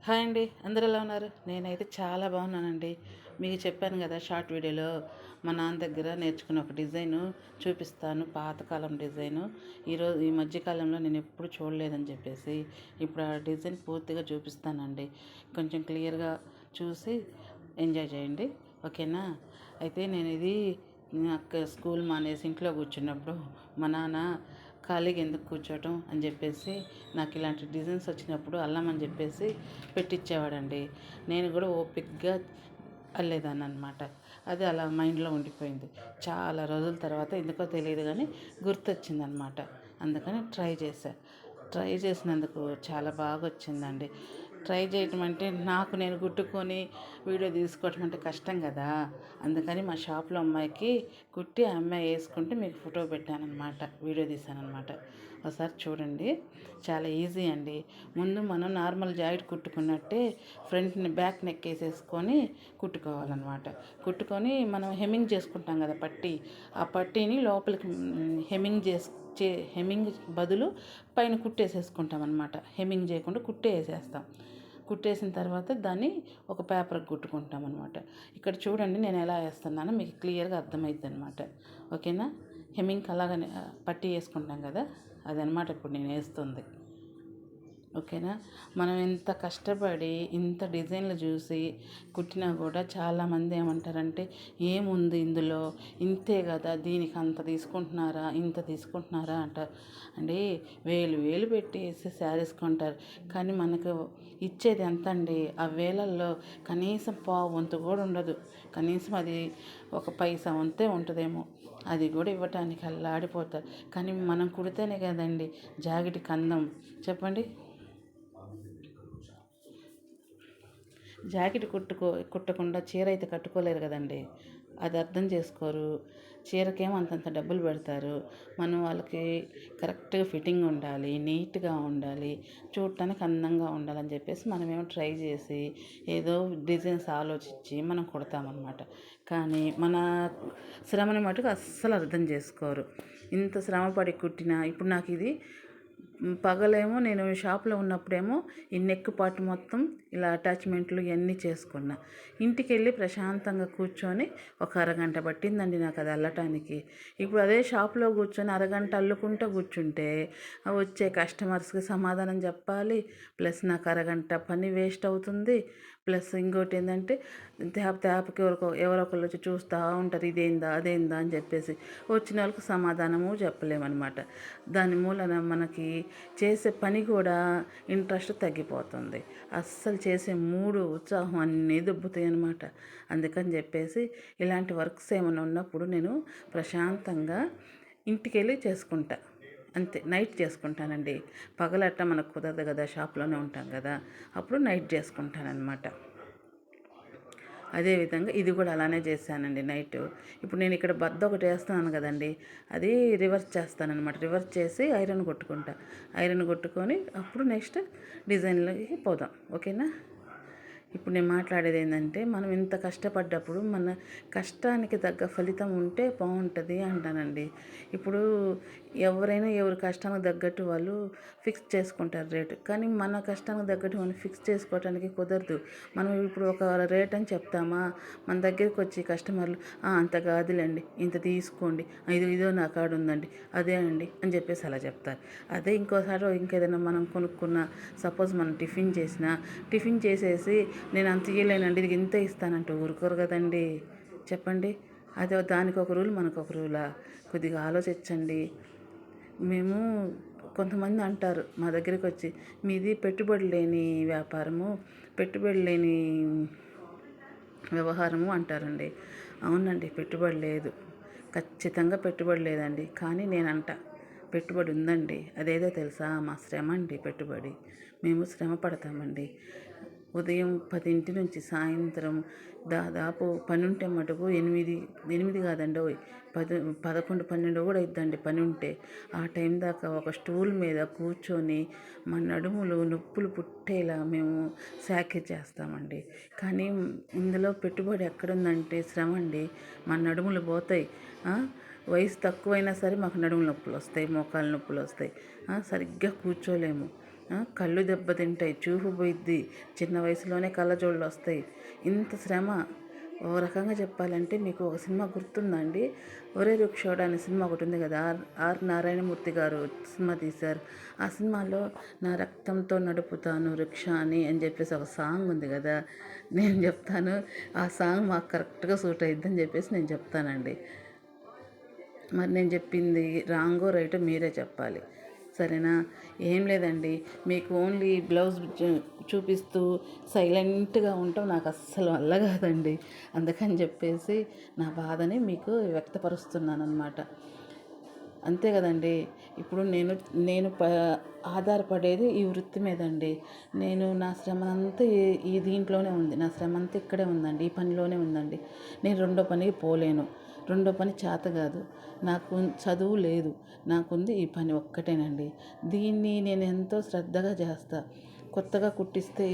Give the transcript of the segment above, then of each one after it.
Hi అండి, అందరూ ఎలా ఉన్నారు? నేనైతే చాలా బాగున్నానండి. మీకు చెప్పాను కదా షార్ట్ వీడియోలో మా నాన్న దగ్గర నేర్చుకున్న ఒక డిజైను చూపిస్తాను, పాతకాలం డిజైను. ఈ మధ్యకాలంలో నేను ఎప్పుడు చూడలేదని చెప్పేసి ఇప్పుడు ఆ డిజైన్ పూర్తిగా చూపిస్తానండి. కొంచెం క్లియర్గా చూసి ఎంజాయ్ చేయండి, ఓకేనా? అయితే నేను ఇది నాకు స్కూల్ మానేసి ఇంట్లో కూర్చున్నప్పుడు మా నాన్న ఖాళీగా ఎందుకు కూర్చోవటం అని చెప్పేసి నాకు ఇలాంటి డిజైన్స్ వచ్చినప్పుడు అల్లమని చెప్పేసి పెట్టించేవాడండి. నేను కూడా ఓపిక్గా అల్లేదాన్ని అనమాట. అది అలా మైండ్లో ఉండిపోయింది. చాలా రోజుల తర్వాత ఎందుకో తెలియదు కానీ గుర్తొచ్చిందనమాట. అందుకని ట్రై చేసినందుకు చాలా బాగా వచ్చిందండి. ట్రై చేయటం అంటే నాకు నేను కుట్టుకొని వీడియో తీసుకోవటం అంటే కష్టం కదా. అందుకని మా షాప్లో అమ్మాయికి కుట్టి ఆ అమ్మాయి వేసుకుంటే మీకు ఫోటో పెట్టానమాట, వీడియో తీశానమాట. ఒకసారి చూడండి, చాలా ఈజీ అండి. ముందు మనం నార్మల్ జాకెట్ కుట్టుకున్నట్టే ఫ్రంట్ని బ్యాక్ నెక్ వేసేసుకొని కుట్టుకోవాలన్నమాట. కుట్టుకొని మనం హెమ్మింగ్ చేసుకుంటాం కదా పట్టీ, ఆ పట్టీని లోపలికి హెమ్మింగ్ బదులు పైన కుట్టేసేసుకుంటాం అనమాట. హెమ్మింగ్ చేయకుండా కుట్టేసేస్తాం. కుట్టేసిన తర్వాత దాన్ని ఒక పేపర్కి కుట్టుకుంటాం అనమాట. ఇక్కడ చూడండి నేను ఎలా వేస్తున్నానో మీకు క్లియర్గా అర్థమైద్ది అనమాట, ఓకేనా? హెమ్మింగ్కి అలాగనే పట్టీ వేసుకుంటాం కదా, అదనమాట ఇప్పుడు నేను వేస్తుంది, ఓకేనా? మనం ఎంత కష్టపడి ఇంత డిజైన్లు చూసి కుట్టినా కూడా చాలామంది ఏమంటారంటే ఏముంది ఇందులో, ఇంతే కదా, దీనికి అంత తీసుకుంటున్నారా, ఇంత తీసుకుంటున్నారా అంటారు అండి. వేలు వేలు పెట్టి వేసి శారీస్ కొంటారు, కానీ మనకు ఇచ్చేది ఎంత అండి? ఆ వేలల్లో కనీసం పావు వంతు కూడా ఉండదు. కనీసం అది ఒక పైసా వంతే ఉంటుందేమో, అది కూడా ఇవ్వటానికి అల్లాడిపోతారు. కానీ మనం కుడితేనే కదండి జాకెట్కి అందం, చెప్పండి. జాకెట్ కుట్టకుండా చీర అయితే కట్టుకోలేరు కదండి, అది అర్థం చేసుకోరు. చీరకేమో అంతంత డబ్బులు పెడతారు. మనం వాళ్ళకి కరెక్ట్గా ఫిట్టింగ్ ఉండాలి, నీట్గా ఉండాలి, చూడటానికి అందంగా ఉండాలని చెప్పేసి మనమేమో ట్రై చేసి ఏదో డిజైన్స్ ఆలోచించి మనం కుడతామన్నమాట. కానీ మన శ్రమని మటుకు అస్సలు అర్థం చేసుకోరు. ఇంత శ్రమపడి కుట్టినా ఇప్పుడు నాకు ఇది పగలేమో నేను షాప్లో ఉన్నప్పుడేమో ఈ నెక్ పార్ట్ మొత్తం ఇలా అటాచ్మెంట్లు ఇవన్నీ చేసుకున్నా. ఇంటికి వెళ్ళి ప్రశాంతంగా కూర్చొని ఒక అరగంట పట్టిందండి నాకు అది అల్లటానికి. ఇప్పుడు అదే షాప్లో కూర్చొని అరగంట అల్లుకుంటూ కూర్చుంటే వచ్చే కస్టమర్స్కి సమాధానం చెప్పాలి, ప్లస్ నాకు అరగంట పని వేస్ట్ అవుతుంది. ప్లస్ ఇంకోటి ఏంటంటే తేపకి ఎవరో ఒకళ్ళు వచ్చి చూస్తూ ఉంటారు, ఇదేందా అదేందా అని చెప్పేసి. వచ్చిన వాళ్ళకి సమాధానము చెప్పలేమన్నమాట. దాని మూలన మనకి చేసే పని కూడా ఇంట్రెస్ట్ తగ్గిపోతుంది. అస్సలు చేసే మూడు ఉత్సాహం అన్నీ దొబ్బుతాయి అన్నమాట. అందుకని చెప్పేసి ఇలాంటి వర్క్స్ ఏమైనా ఉన్నప్పుడు నేను ప్రశాంతంగా ఇంటికి వెళ్ళి చేసుకుంటా, అంతే. నైట్ చేసుకుంటానండి. పగలట్ట మనకు కుదరదు కదా, షాప్లోనే ఉంటాం కదా, అప్పుడు నైట్ చేసుకుంటానన్నమాట. అదేవిధంగా ఇది కూడా అలానే చేశానండి నైట్. ఇప్పుడు నేను ఇక్కడ బద్ద ఒకటి వేస్తున్నాను కదండి, అది రివర్స్ చేస్తానన్నమాట. రివర్స్ చేసి ఐరన్ కొట్టుకుంటా. ఐరన్ కొట్టుకొని అప్పుడు నెక్స్ట్ డిజైన్లోకి పోదాం, ఓకేనా? ఇప్పుడు నేను మాట్లాడేది ఏంటంటే మనం ఇంత కష్టపడ్డప్పుడు మన కష్టానికి తగ్గ ఫలితం ఉంటే బాగుంటుంది అంటానండి. ఇప్పుడు ఎవరైనా ఎవరి కష్టానికి తగ్గట్టు వాళ్ళు ఫిక్స్ చేసుకుంటారు రేటు, కానీ మన కష్టానికి తగ్గట్టు మనం ఫిక్స్ చేసుకోవడానికి కుదరదు. మనం ఇప్పుడు ఒక రేట్ అని చెప్తామా, మన దగ్గరికి వచ్చి కస్టమర్లు అంత కాదులేండి, ఇంత తీసుకోండి, ఇదో నా కాడ ఉందండి, అదే అండి అని చెప్పేసి అలా చెప్తారు. అదే ఇంకోసారి ఇంకేదైనా మనం కొనుక్కున్న, సపోజ్ మనం టిఫిన్ చేసేసి నేను అంత ఇయ్యలేనండి, ఇది ఇంత ఇస్తానంటే ఊరుకోరు కదండి, చెప్పండి. అదే దానికి ఒక రూల్ మనకు ఒక రూలా? కొద్దిగా ఆలోచించండి. మేము కొంతమంది అంటారు మా దగ్గరికి వచ్చి, మీది పెట్టుబడి లేని వ్యాపారము, పెట్టుబడి లేని వ్యవహారము అంటారండి. అవునండి, పెట్టుబడి లేదు, ఖచ్చితంగా పెట్టుబడి లేదండి. కానీ నేనంట పెట్టుబడి ఉందండి. అదేదో తెలుసా? మా శ్రమ అండి పెట్టుబడి. మేము శ్రమ పడతామండి. ఉదయం 10 నుంచి సాయంత్రం దాదాపు పని ఉంటే మటుకు 8 కాదండి, 11, 12 కూడా అయిద్దండి పని ఉంటే. ఆ టైం దాకా ఒక స్టూల్ మీద కూర్చొని మా నడుములు నొప్పులు పుట్టేలా మేము సాకిరీ చేస్తామండి. కానీ ఇందులో పెట్టుబడి ఎక్కడుందంటే శ్రమ అండి. మా నడుములు పోతాయి. వయసు తక్కువైనా సరే మాకు నడుము నొప్పులు వస్తాయి, మోకాలు నొప్పులు వస్తాయి, సరిగ్గా కూర్చోలేము. కళ్ళు దెబ్బతింటాయి, చూపు పోయిద్ది, చిన్న వయసులోనే కళ్ళజోళ్ళు వస్తాయి. ఇంత శ్రమ. ఓ రకంగా చెప్పాలంటే మీకు ఒక సినిమా గుర్తుందండి, ఒరే రుక్షోడా అనే సినిమా ఒకటి ఉంది కదా, ఆర్ నారాయణమూర్తి గారు సినిమా తీశారు. ఆ సినిమాలో నా రక్తంతో నడుపుతాను రిక్షా అని చెప్పేసి ఒక సాంగ్ ఉంది కదా. నేను చెప్తాను, ఆ సాంగ్ మాకు కరెక్ట్గా సూట్ అయిద్దని చెప్పేసి నేను చెప్తానండి. మరి నేను చెప్పింది రాంగో రైటో మీరే చెప్పాలి, సరేనా? ఏం లేదండి, మీకు ఓన్లీ బ్లౌజ్ చూపిస్తూ సైలెంట్గా ఉండటం నాకు అస్సలు వల్ల కాదండి. అందుకని చెప్పేసి నా బాధని మీకు వ్యక్తపరుస్తున్నాను అనమాట. అంతే కదండి. ఇప్పుడు నేను నేను ఆధారపడేది ఈ వృత్తి మీదండి. నేను నా శ్రమ అంతా ఈ దీంట్లోనే ఉంది, నా శ్రమ అంతా ఇక్కడే ఉందండి, ఈ పనిలోనే ఉందండి. నేను రెండో పనికి పోలేను, రెండో పని చేత కాదు, నాకు చదువు లేదు, నాకుంది ఈ పని ఒక్కటేనండి. దీన్ని నేను ఎంతో శ్రద్ధగా చేస్తా. కొత్తగా కుట్టిస్తే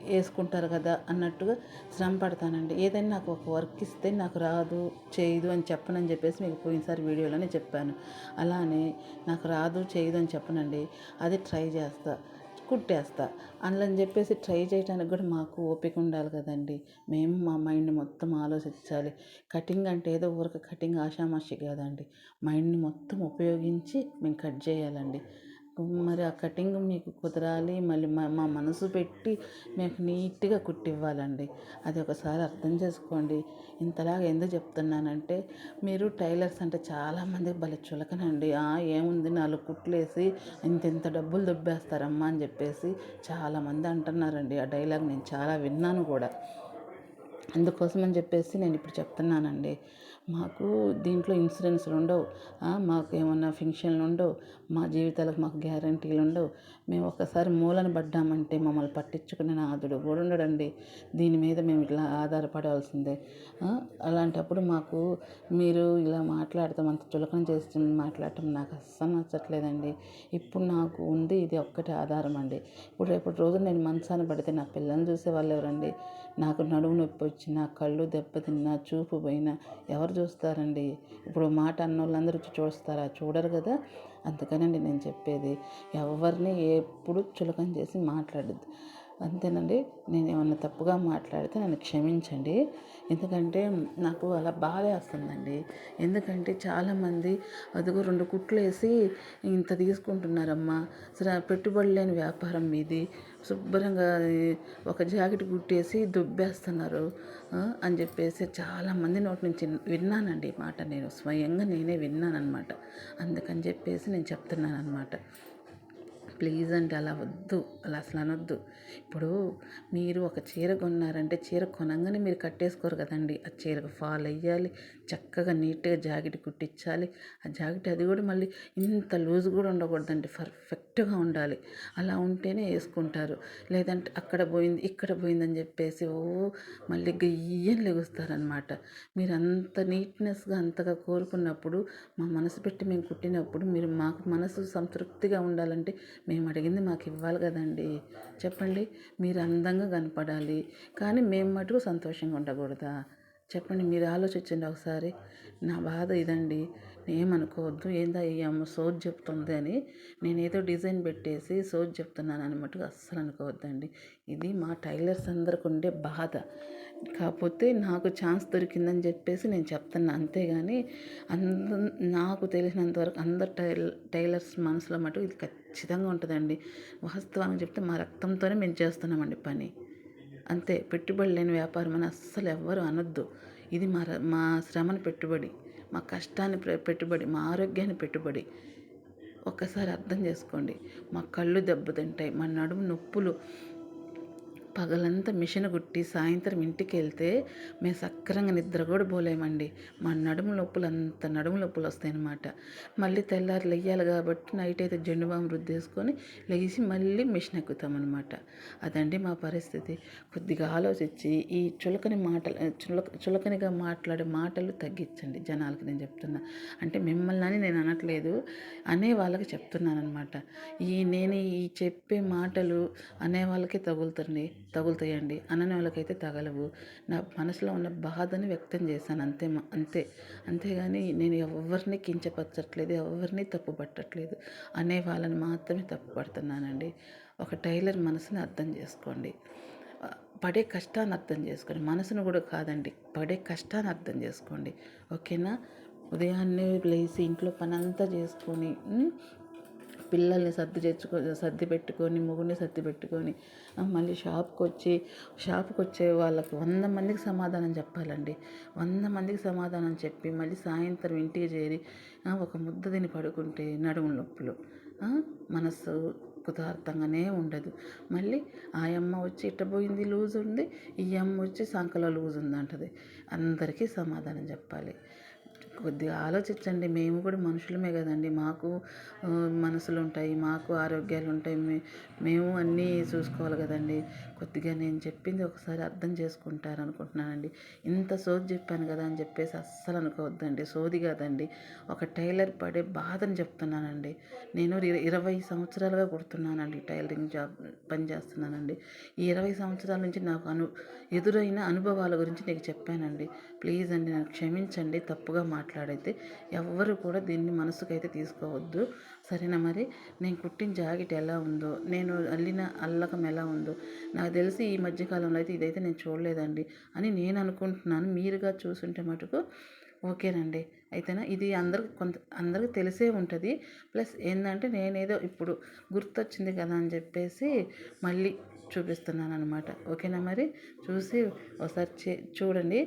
వేసుకుంటారు కదా అన్నట్టుగా శ్రమ పడతానండి. ఏదైనా నాకు ఒక వర్క్ ఇస్తే నాకు రాదు చేయదు అని చెప్పనని చెప్పేసి మీకు పోయినసారి వీడియోలోనే చెప్పాను. అలానే నాకు రాదు చేయదు అని చెప్పనండి, అది ట్రై చేస్తా, కుట్టేస్తా. అందులో చెప్పేసి ట్రై చేయడానికి కూడా మాకు ఓపిక ఉండాలి కదండి. మేము మా మైండ్ మొత్తం ఆలోచించాలి. కటింగ్ అంటే ఏదో ఊరికి కటింగ్ ఆషామాషి కాదండి, మైండ్ని మొత్తం ఉపయోగించి మేము కట్ చేయాలండి. మరి ఆ కటింగ్ మీకు కుదరాలి, మళ్ళీ మా మనసు పెట్టి మీకు నీట్గా కుట్టివ్వాలండి. అది ఒకసారి అర్థం చేసుకోండి. ఇంతలాగా ఎందుకు చెప్తున్నానంటే, మీరు టైలర్స్ అంటే చాలామందికి భలే చులకనండి. ఏముంది 4 కుట్లేసి ఇంత డబ్బులు దొబ్బేస్తారమ్మా అని చెప్పేసి చాలామంది అంటున్నారండి. ఆ డైలాగ్ నేను చాలా విన్నాను కూడా. అందుకోసమని చెప్పేసి నేను ఇప్పుడు చెప్తున్నానండి. మాకు దీంట్లో ఇన్సూరెన్స్లు ఉండవు, మాకు ఏమన్నా ఫంక్షన్లు ఉండవు, మా జీవితాలకు మాకు గ్యారంటీలు ఉండవు. మేము ఒక్కసారి మూలన పడ్డామంటే మమ్మల్ని పట్టించుకునే నాదుడు కూడా ఉండడండి. దీని మీద మేము ఇట్లా ఆధారపడాల్సిందే. అలాంటప్పుడు మాకు మీరు ఇలా మాట్లాడతాం, అంత చులకన చేసి మాట్లాడటం నాకు అస్సలు నచ్చట్లేదండి. ఇప్పుడు నాకు ఉంది ఇది ఒక్కటే ఆధారం అండి. ఇప్పుడు రేపటి రోజు నేను మంచాన పడితే నా పిల్లల్ని చూసే వాళ్ళు ఎవరండి? నాకు నడుము నొప్పి వచ్చినా, కళ్ళు దెబ్బతిన్నా, చూపు పోయినా ఎవరు చూస్తారండి? ఇప్పుడు మాట అన్నోళ్ళందరూ చూస్తారా? చూడరు కదా. అందుకనండి నేను చెప్పేది, ఎవరిని ఎప్పుడు చులకన చేసి మాట్లాడద్దు, అంతేనండి. నేను ఏమన్నా తప్పుగా మాట్లాడితే నన్ను క్షమించండి. ఎందుకంటే నాకు అలా బాధేస్తుందండి. ఎందుకంటే చాలామంది అదిగో 2 కుట్లు వేసి ఇంత తీసుకుంటున్నారమ్మా, పెట్టుబడి లేని వ్యాపారం మీది, శుభ్రంగా ఒక జాకెట్ కుట్టేసి దుబ్బేస్తున్నారు అని చెప్పేసి చాలామంది నోటి నుంచి విన్నానండి ఈ మాట. నేను స్వయంగా నేనే విన్నానమాట. అందుకని చెప్పేసి నేను చెప్తున్నాను అనమాట. ప్లీజ్ అండి, అలా వద్దు, అలా అసలు అనొద్దు. ఇప్పుడు మీరు ఒక చీర కొన్నారంటే చీర కొనంగానే మీరు కట్టేసుకోరు కదండి. ఆ చీరకు ఫాల్ వేయాలి, చక్కగా నీట్గా జాకెట్ కుట్టించాలి. ఆ జాకెట్ అది కూడా మళ్ళీ ఇంత లూజ్ కూడా ఉండకూడదండి, పర్ఫెక్ట్గా ఉండాలి. అలా ఉంటేనే వేసుకుంటారు. లేదంటే అక్కడ పోయింది ఇక్కడ పోయిందని చెప్పేసి మళ్ళీ గయ్యని లెగుస్తారనమాట. మీరు అంత నీట్నెస్గా అంతగా కోరుకున్నప్పుడు, మా మనసు పెట్టి మేము కుట్టినప్పుడు మీరు మాకు మనసు సంతృప్తిగా ఉండాలంటే మేము అడిగింది మాకు ఇవ్వాలి కదండి. చెప్పండి, మీరు అందంగా కనపడాలి, కానీ మేము మటుకు సంతోషంగా ఉండకూడదా? చెప్పండి, మీరు ఆలోచించండి ఒకసారి. నా బాధ ఇదండి. ఏమనుకోవద్దు, ఏందా ఈ అమ్మ సోది చెప్తుంది అని నేనేదో డిజైన్ పెట్టేసి సోది చెప్తున్నాను అని మటుకు అస్సలు అనుకోవద్దండి. ఇది మా టైలర్స్ అందరికి ఉండే బాధ. కాకపోతే నాకు ఛాన్స్ దొరికిందని చెప్పేసి నేను చెప్తున్నా, అంతేగాని నాకు తెలిసినంతవరకు అందరు టైలర్స్ మనసులో మటుకు ఇది ఖచ్చితంగా ఉంటుందండి. వాస్తవంగా చెప్తే మా రక్తంతోనే మేము చేస్తున్నామండి పని, అంతే. పెట్టుబడి లేని వ్యాపారం అని అస్సలు ఎవ్వరు అనొద్దు. ఇది మా శ్రమను పెట్టుబడి, మా కష్టాన్ని పెట్టుబడి, మా ఆరోగ్యాన్ని పెట్టుబడి. ఒక్కసారి అర్థం చేసుకోండి. మా కళ్ళు దెబ్బతింటాయి, మా నడుము నొప్పులు, పగలంతా మిషన్ కుట్టి సాయంత్రం ఇంటికి వెళ్తే మేము సక్రంగా నిద్ర కూడా పోలేమండి. మా నడుము నొప్పులు వస్తాయన్నమాట. మళ్ళీ తెల్లారి లెయ్యాలి కాబట్టి నైట్ అయితే జెండు బామ్ రుద్దేసుకొని లేచి మళ్ళీ మిషన్ ఎక్కుతామన్నమాట. అదండి మా పరిస్థితి. కొద్దిగా ఆలోచించి ఈ చులకనిగా మాట్లాడే మాటలు తగ్గించండి జనాలకి. నేను చెప్తున్నా, అంటే మిమ్మల్ని అని నేను అనట్లేదు, అనే వాళ్ళకి చెప్తున్నాను అనమాట. నేను ఈ చెప్పే మాటలు అనే వాళ్ళకే తగులుతాయండి, అనని వాళ్ళకైతే తగలవు. నా మనసులో ఉన్న బాధని వ్యక్తం చేశాను, అంతేగాని నేను ఎవరిని కించపరచట్లేదు, ఎవరిని తప్పు పట్టట్లేదు, అనే వాళ్ళని మాత్రమే తప్పు పడుతున్నానండి. ఒక టైలర్ మనసుని అర్థం చేసుకోండి. పడే కష్టాన్ని అర్థం చేసుకోండి. మనసును కూడా కాదండి, పడే కష్టాన్ని అర్థం చేసుకోండి. ఓకేనా? ఉదయాన్నే లేచి ఇంట్లో పనంతా చేసుకొని పిల్లల్ని సర్ది పెట్టుకొని మొగుడిని సర్ది పెట్టుకొని మళ్ళీ షాప్కి వచ్చే వాళ్ళకు 100 మందికి సమాధానం చెప్పాలండి. 100 మందికి సమాధానం చెప్పి మళ్ళీ సాయంత్రం ఇంటికి చేరి ఒక ముద్ద తిని పడుకుంటే నడుము నొప్పులు, మనసు కుతార్థంగానే ఉండదు. మళ్ళీ ఆ అమ్మ వచ్చి ఇట్ట పోయింది లూజ్ ఉంది, ఈ అమ్మ వచ్చి సంకలో లూజ్ ఉంది అంటది. అందరికీ సమాధానం చెప్పాలి. కొద్దిగా ఆలోచించండి. మేము కూడా మనుషులమే కదండి, మాకు మనసులు ఉంటాయి, మాకు ఆరోగ్యాలు ఉంటాయి, మేము అన్నీ చూసుకోవాలి కదండి. కొద్దిగా నేను చెప్పింది ఒకసారి అర్థం చేసుకుంటారు అనుకుంటున్నానండి. ఇంత సోది చెప్పాను కదా అని చెప్పేసి అస్సలు అనుకోవద్దండి, సోది కాదండి, ఒక టైలర్ పడే బాధను చెప్తున్నానండి. నేను 20 సంవత్సరాలుగా కుడుతున్నానండి, టైలరింగ్ జాబ్ పని చేస్తున్నానండి. ఈ 20 సంవత్సరాల నుంచి నాకు ఎదురైన అనుభవాల గురించి నీకు చెప్పానండి. ప్లీజ్ అండి, నన్ను క్షమించండి తప్పుగా మాట్లాడైతే. ఎవ్వరు కూడా దీన్ని మనసుకైతే తీసుకోవద్దు, సరేనా? మరి నేను కుట్టిన జాకెట్ ఎలా ఉందో, నేను అల్లిన అల్లకం ఎలా ఉందో నాకు తెలిసి ఈ మధ్యకాలంలో అయితే ఇదైతే నేను చూడలేదండి అని నేను అనుకుంటున్నాను. మీరుగా చూసుంటే మటుకు ఓకేనండి. అయితేనా ఇది అందరికి తెలిసే ఉంటుంది. ప్లస్ ఏంటంటే నేనేదో ఇప్పుడు గుర్తొచ్చింది కదా అని చెప్పేసి మళ్ళీ చూపిస్తున్నాను అనమాట. ఓకేనా? మరి చూసి ఒకసారి చూడండి.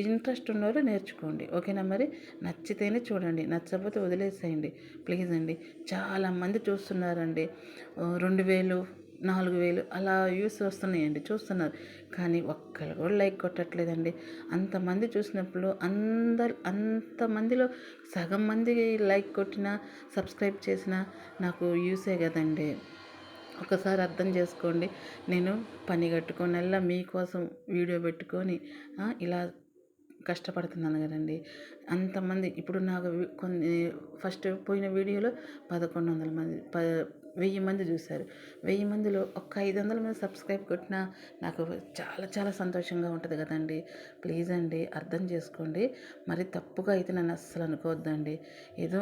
ఇంట్రెస్ట్ ఉన్నవారు నేర్చుకోండి. ఓకేనా? మరి నచ్చితేనే చూడండి, నచ్చకపోతే వదిలేసేయండి. ప్లీజ్ అండి. చాలామంది చూస్తున్నారండి, 2000 4000 అలా వ్యూస్ వస్తున్నాయండి, చూస్తున్నారు. కానీ ఒక్కరు కూడా లైక్ కొట్టట్లేదండి. అంతమంది చూసినప్పుడు అంతమందిలో సగం మంది లైక్ కొట్టినా సబ్స్క్రైబ్ చేసినా నాకు వ్యూసే కదండి. ఒకసారి అర్థం చేసుకోండి. నేను పని కట్టుకొని మీకోసం వీడియో పెట్టుకొని ఇలా కష్టపడుతున్నాను కదండి. అంతమంది ఇప్పుడు నాకు కొన్ని ఫస్ట్ పోయిన వీడియోలో 1100 మంది 1000 మంది చూశారు. 1000 మందిలో ఒక 500 మంది సబ్స్క్రైబ్ కొట్టినా నాకు చాలా చాలా సంతోషంగా ఉంటుంది కదండి. ప్లీజ్ అండి, అర్థం చేసుకోండి. మరి తప్పుగా అయితే నన్ను అస్సలు అనుకోవద్దండి. ఏదో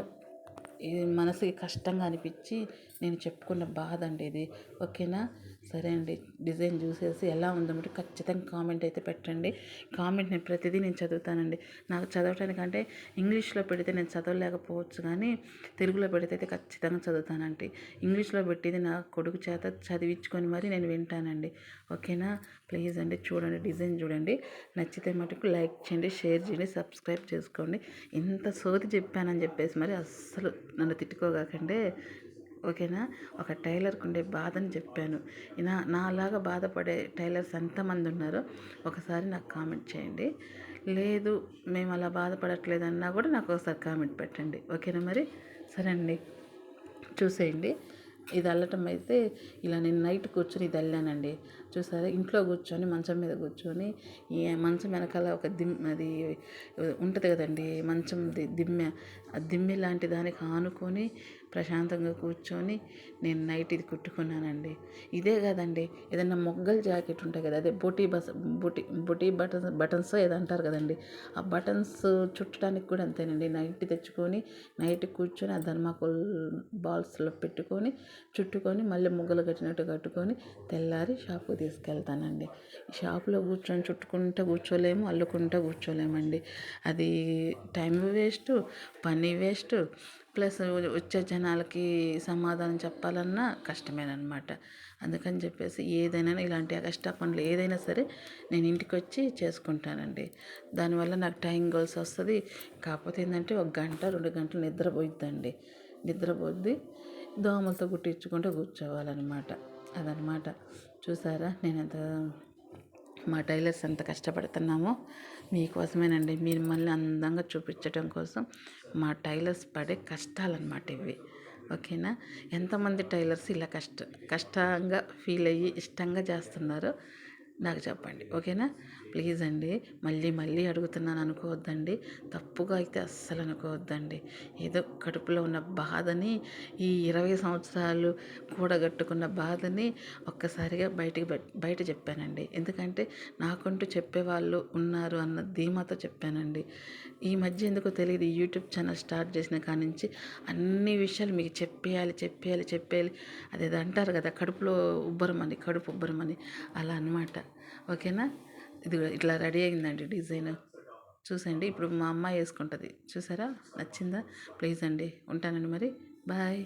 ఇది మనసుకి కష్టంగా అనిపించి నేను చెప్పుకున్న బాధ అండి ఇది. ఓకేనా? సరే అండి. డిజైన్ చూసేసి ఎలా ఉందో ఖచ్చితంగా కామెంట్ అయితే పెట్టండి. కామెంట్ ప్రతిదీ నేను చదువుతానండి. నాకు చదవటానికంటే ఇంగ్లీష్లో పెడితే నేను చదవలేకపోవచ్చు, కానీ తెలుగులో పెడితే అయితే ఖచ్చితంగా చదువుతానండి. ఇంగ్లీష్లో పెట్టేది నా కొడుకు చేత చదివించుకొని మరి నేను వింటానండి. ఓకేనా? ప్లీజ్ అండి, చూడండి, డిజైన్ చూడండి. నచ్చితే మటుకు లైక్ చేయండి, షేర్ చేయండి, సబ్స్క్రైబ్ చేసుకోండి. ఇంత సోది చెప్పానని చెప్పేసి మరి అస్సలు నన్ను తిట్టుకోగాకండి. ఓకేనా? ఒక టైలర్కి ఉండే బాధని చెప్పాను. నాలాగా బాధపడే టైలర్స్ ఎంతమంది ఉన్నారో ఒకసారి నాకు కామెంట్ చేయండి. లేదు మేము అలా బాధపడట్లేదన్నా కూడా నాకు ఒకసారి కామెంట్ పెట్టండి. ఓకేనా? మరి సరే అండి, చూసేయండి. ఇది అల్లటం అయితే ఇలా నేను నైట్ కూర్చొని ఇది అల్లానండి. చూసారా? ఇంట్లో కూర్చొని మంచం మీద కూర్చొని ఈ మంచం వెనకాల ఒక అది ఉంటుంది కదండి, మంచం దిమ్మె, ఆ దిమ్మె లాంటి దానికి ఆనుకొని ప్రశాంతంగా కూర్చొని నేను నైట్ ఇది కుట్టుకున్నానండి. ఇదే కాదండి, ఏదన్నా మొగ్గల జాకెట్ ఉంటాయి కదా, అదే బొటీ బటన్స్ ఏదో అంటారు కదండి, ఆ బటన్స్ చుట్టడానికి కూడా అంతేనండి. నైట్ తెచ్చుకొని నైట్ కూర్చొని ఆ ధర్మాకోల్ బాల్స్లో పెట్టుకొని చుట్టుకొని మళ్ళీ ముగ్గలు కట్టినట్టు కట్టుకొని తెల్లారి షాప్కి తీసుకెళ్తానండి. షాప్లో కూర్చొని చుట్టుకుంటూ కూర్చోలేము, అల్లుకుంటూ కూర్చోలేమండి. అది టైం వేస్ట్, పని వేస్ట్, ప్లస్ వచ్చే జనాలకి సమాధానం చెప్పాలన్నా కష్టమేనమాట. అందుకని చెప్పేసి ఏదైనా ఇలాంటి కష్ట పనులు ఏదైనా సరే నేను ఇంటికి వచ్చి చేసుకుంటానండి. దానివల్ల నాకు టైం గోల్స్ వస్తుంది. కాకపోతే ఏంటంటే 1 గంట 2 గంటలు నిద్రపోద్ది. దోమలతో కుట్టించుకుంటూ కూర్చోవాలన్నమాట. అదనమాట. చూసారా నేనెంత మా టైలర్స్ ఎంత కష్టపడుతున్నామో మీకోసమేనండి, మిమ్మల్ని అందంగా చూపించడం కోసం మా టైలర్స్ పడే కష్టాలన్నమాట ఇవి. ఓకేనా? ఎంతమంది టైలర్స్ ఇలా కష్టంగా ఫీల్ అయ్యి ఇష్టంగా చేస్తున్నారో నాకు చెప్పండి, ఓకేనా? ప్లీజ్ అండి, మళ్ళీ మళ్ళీ అడుగుతున్నాను అనుకోవద్దండి. తప్పుగా అయితే అస్సలు అనుకోవద్దండి. ఏదో కడుపులో ఉన్న బాధని, ఈ 20 సంవత్సరాలు కూడగట్టుకున్న బాధని ఒక్కసారిగా బయట చెప్పానండి. ఎందుకంటే నాకంటూ చెప్పేవాళ్ళు ఉన్నారు అన్న ధీమాతో చెప్పానండి. ఈ మధ్య ఎందుకో తెలియదు, ఈ యూట్యూబ్ ఛానల్ స్టార్ట్ చేసిన కాడి నుంచి అన్ని విషయాలు మీకు చెప్పేయాలి. అదేదో అంటారు కదా, కడుపు ఉబ్బరమని, అలా అనమాట. ఓకేనా? ఇది ఇట్లా రెడీ అయిందండి డిజైన్. చూసండి, ఇప్పుడు మా అమ్మాయి వేసుకుంటుంది. చూసారా? నచ్చిందా? ప్లీజ్ అండి, ఉంటానండి మరి. బాయ్.